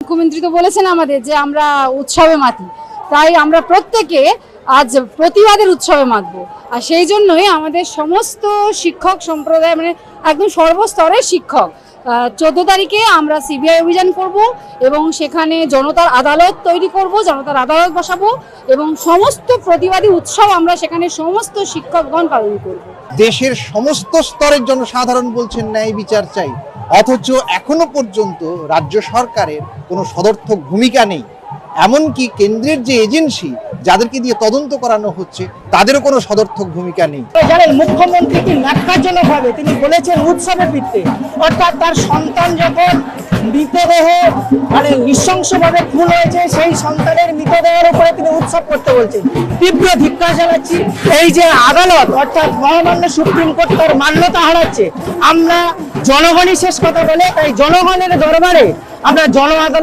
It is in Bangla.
মুখ্যমন্ত্রী তো বলেছেন আমাদের যে আমরা উৎসবে মাতি, তাই আমরা প্রত্যেকে আজ প্রতিবাদের উৎসবে মাতবো। আর সেই জন্যই আমাদের সমস্ত শিক্ষক সম্প্রদায় মানে একদম সর্বস্তরের শিক্ষক 14 তারিখে আমরা সিবিআই অভিযান করব এবং সেখানে জনতার আদালত তৈরি করব, জনতার আদালত বসাবো এবং সমস্ত প্রতিবাদী উৎসব আমরা সেখানে সমস্ত শিক্ষকগণ পালন করব। দেশের সমস্ত স্তরের জনসাধারণ বলছেন ন্যায় বিচার চাই, অথচ এখনো পর্যন্ত রাজ্য সরকারের কোনো সদর্থক ভূমিকা নেই। এমনকি কেন্দ্রের যে এজেন্সি যাদেরকে দিয়ে তদন্ত করানো হচ্ছে তাদেরও কোনো সদর্থক ভূমিকা নেই। জানেন, মুখ্যমন্ত্রী কি ন্যাক্কারজনকভাবে তিনি বলেছেন উৎসবে ফিরতে, অর্থাৎ তার সন্তান যখন মৃতদেহ মানে নৃশংসভাবে খুন হয়েছে সেই সন্তানের মৃতদেহের উপরে তিনি উৎসব করতে বলছেন। তীব্র ধিক্কার জানাচ্ছি। এই যে আদালত অর্থাৎ মহামান্য সুপ্রিম কোর্ট তার মান্যতা হারাচ্ছে, আমরা জনগণই শেষ কথা বলে, তাই জনগণের দরবারে আমরা জন আদালত